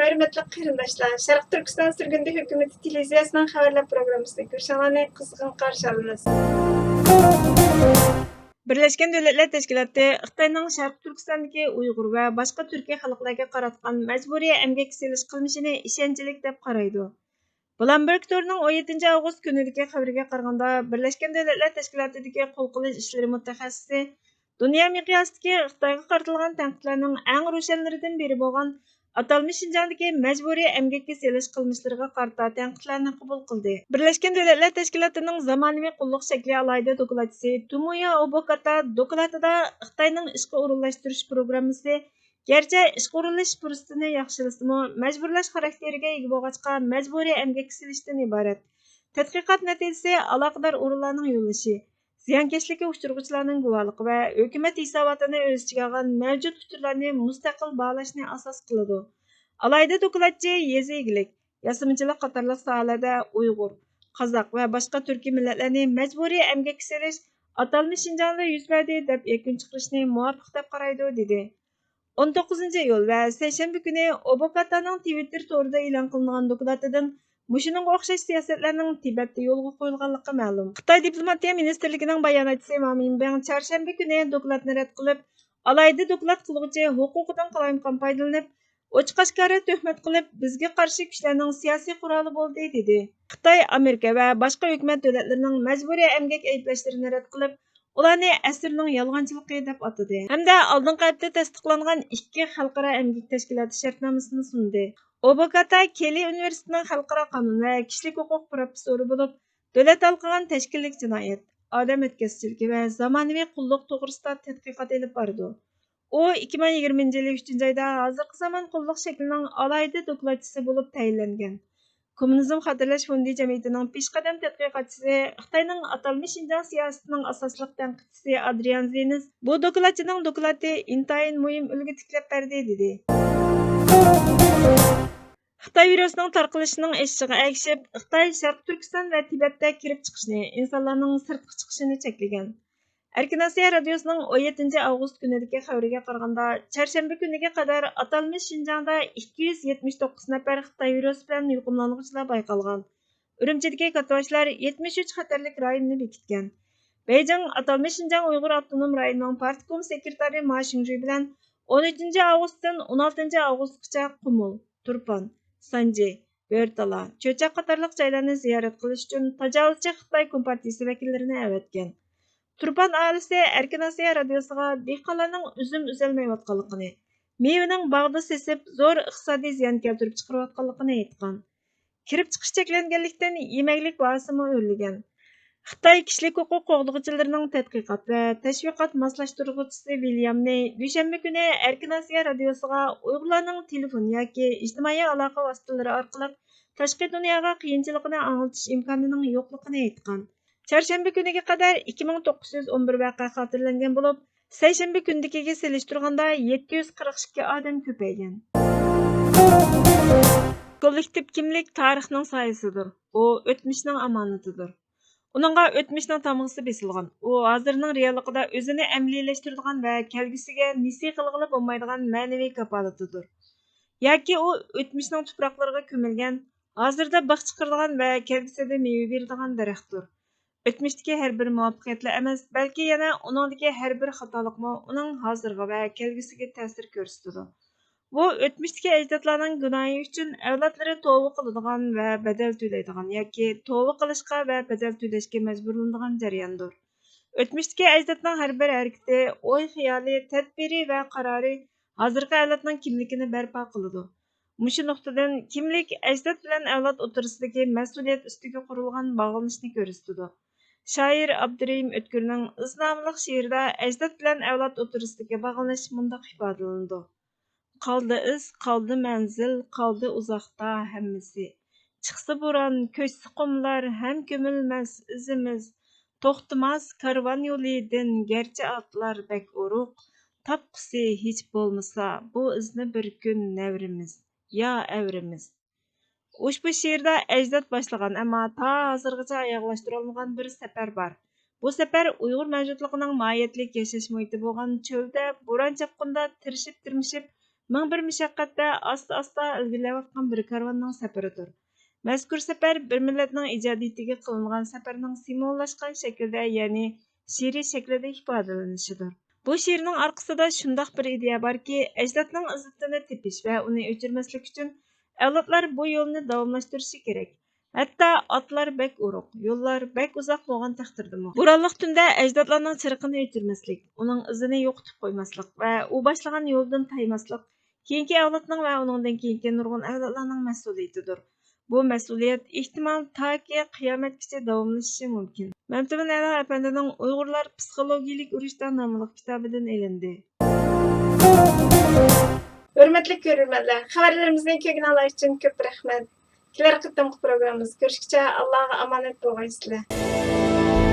Hörmetli qarindoshlar, Sharq Turkiston Surgundi hukumati televiziyasining xabarlar programmasida ko'rishinglarni qizg'in qarshi olamiz. Birleşken Devletler Teşkilatı Xitayning Sharq Turkistondagi Uyg'ur va boshqa Türkiye xalqlarga qaratgan majburiy emgak selish qilmishini ishonchlik deb qaraydi. Bloomberg to'rining 17 avgust kunidagi xabariga qaraganda, Birleşken Devletler Teşkilatı'dagi qo'l qilish ishlari mutaxassisi dunyo miqyosidagi Xitoyga qaratilgan tanqidlarning eng ro'shanlaridan biri bo'lgan atalmış Şinjan'daki mecburi emgekki selish qilmishlariga qarata tanqidlarni qabul qildi. Birleşken Devletler Teşkilatı'nın zamonaviy qulluq shakli alayda dokladchisi Tomoya Obokata dokladida Xitoyning ishga o'rinlashtirish programmasi gerçi ishga o'rinlash fursatini yaxshilasimi, majburlash xarakteriga ega bo'lg'achqa majburiy emgak selishdan iborat. Tadqiqot natijasi aloqador o'rinlarning yo'llashi, ziyonkashlikka uchrag'uvchilarning guvohligi va hukumat hisobotini o'z ichiga olgan mavjud uchurlarni mustaqil baholashni asos qiladi. Alayda dokladchi yezi egilik, yasamuchilik qatorliq sohalarda Uyg'ur, Qozoq va boshqa turkiy millatlarni majburiy emgakka selish atalmış Şinjan'da yuz berdi deb yakun chiqarishni muvofiq deb qaraydi dedi. 19 iyul va seshanba kuni Obokataning Twitter to'rida e'lon qilingan doklatidan Muşunun o'xshash siyosatlarning Tibetda yo'lga qo'yilganligi ma'lum. Xitoy diplomatiya ministrligining bayonotchisi Ma Minbang chorshanba kuni dokladni rad qilib, alayda doklad qiluvchi huquqidan qalaymaqon foydalanib, ochiq-oshkora tuhmat qilib, bizga qarshi kuchlarning siyosiy quroli bo'ldi dedi. Xitoy, Amerika va boshqa hukumat davlatlarining majburiy emgak ayblashlarini rad qilib, ularni asrning yolg'onchiligi deb atadi. Hamda oldingi hafta tasdiqlangan ikki xalqaro emgak tashkiloti shartnomasini sundi. Obokata Keli Universitetining xalqaro qonun va kishilik huquq professori bo'lib, davlat alqagan tashkillik jinoyat, odam o'tkazchiligi va zamonaviy qulluq to'g'risida tadqiqot olib bordi. U 2020 yil 3 oyda hozirgi zamon qulluq shaklining alayda dokladchisi bo'lib tayinlangan. Kommunizm xotirlash fondi jamiyatining peshqadam tadqiqotchisi, Xitoyning atalmış Şinjan siyosatining asosliq tanqidchisi Adrian Zenis bu dokladchining doklati intayin muhim ulgu tiklab berdi dedi. Xitoy virusining tarqalishining eshishiga ergishib, Xitoy Sharq Turkiston va Tibetda kirib chiqishni, insonlarning sirtqa chiqishini cheklagan. Erkin Osiyo radiosuning 17 avgust kunidagi xabariga qaraganda, chorshanba kuniga qadar atalmış Şinjanda 279 nafar Xitoy virusi bilan yuqumlanuvchilar bayqalgan. Urumchidagi katvoshlar 73 xatarlik rayonni bekitgan. Beijing atalmış Şinjan Uyg'ur avtonom rayonining partkom sekretari Ma Xingzhi bilan 13 avgustdan 16 avgustgacha Qumul, Turpan, Sanji, Börtala, Cho'chaq qatorliq joylarni ziyorat qilish uchun tajovuzchi Xitoy kompartiyasi vakillarini avatgan. Turpan ailesi Erkin Osiyo radiosiga dehqonlarning uzum uzolmayotganligini, mevaning bog'da sesib zo'r iqtisodiy ziyon keltirib chiqarayotganligini aytgan. Kirib chiqish cheklanganlikdan yemaklik bahosimi o'rlagan. Xitoy kishilik huquq qo'g'dug'chilarining tadqiqot va tashviqot moslashtiruvchisi Williamni dushanba kuni Erkin Osiyo radiosiga Uyg'urlarning telefon yoki ijtimoiy aloqa vositalari orqali tashqi dunyoga qiyinchiligini anglatish imkonining yo'qligini aytgan. Chorshanba kuniga qadar 2911 vaqa xotirlangan bo'lib, seshanba kundagiga selishtirganda 742 odam ko'paygan. Kollektiv kimlik tarixning soyasidir. U o'tmishning omonatidir. Uningga o'tmishning tamg'isi besilgan. U hozirning realligida o'zini amliylashtiradigan va kelgusiga nisbi qilg'ili bo'lmaydigan ma'naviy kafolatidir. Yoki u o'tmishning tuproqlariga ko'milgan, hozirda baq chiqaradigan va kelgusida meva beradigan daraxtdir. O'tmishdagi har bir muvaffaqiyatli emas, balki yana uningdagi har bir xatolikmi uning hozirga va kelgusiga ta'sir ko'rsatadi. Bu o'tmishdagi ajdodlarning gunohi uchun avlodlari tavba qiladigan va badal to'laydigan yoki tavba qilishga va badal to'lashga majburlanadigan jarayondir. O'tmishdagi ajdodning har bir harakati, o'y xiyoli, tadbiri va qarori hozirgi avlodning kimligini barpo qiladi. Mushu nuqtadan kimlik ajdod bilan avlod o'rtasidagi mas'uliyat ustiga qurilgan bog'lanishni ko'rsatadi. Shoir Abdurahim O'tkirning Iz nomli she'rida ajdod bilan avlod o'rtasidagi bog'lanish mundaq ifodalanadi. Qaldı iz, qaldı manzil, qaldı uzoqda hammasi. Chiqsa bo'ron, ko'chsa qumlar, ham ko'milmas izimiz. To'xtamas karvon yo'lidan, garchi otlar bak uruq. Tapqisi hech bo'lmasa, bu izni bir kun navrimiz, yo avrimiz. Ushbu she'rda ajdod boshlagan, ammo ta hozirgacha oyoqlashtirolmagan bir safar bor. Bu safar Uyg'ur mavjudligining mohiyatlik yashash muhiti bo'lgan cho'lda, bo'ron chaqqunda tirishib-tirmishib, Ming bir mushaqqatda asta-asta ilgirləyotgan bir karvanning safaridir. Mazkur safar bir millatning ijodiyatiga qilingan safarning simvollashgan shaklda, ya'ni she'riy shaklida ifodalanishidir. Bu she'rning orqasida shundoq bir ideya borki, ajdodning izzatini tepish va uni o'chirmaslik uchun avlodlar bu yo'lni davomlashtirishi kerak. Hatto otlar bek uruq, yo'llar bek uzoq bo'lgan taqdirdami. Bo'ronliq tunda ajdodlarning chiriqini o'chirmaslik, uning izini yo'qotib qo'ymaslik va u boshlagan yo'ldan taymaslik keyingi avlodning va uningdan keyingi nurg'un avlodlarning mas'uliyatidir. Bu mas'uliyat ehtimol toki qiyomatgacha davomlashishi mumkin. Mamtimin Ali apandining Uyg'urlar psixologiyalik urushda nomli kitobidan ilindi. Hurmatli ko'ruvchilar, xabarlarimizni ko'ngil uchun ko'p rahmat. Kelar qitimli programmamiz ko'rishguncha Allohga omonat bo'lgaysizlar.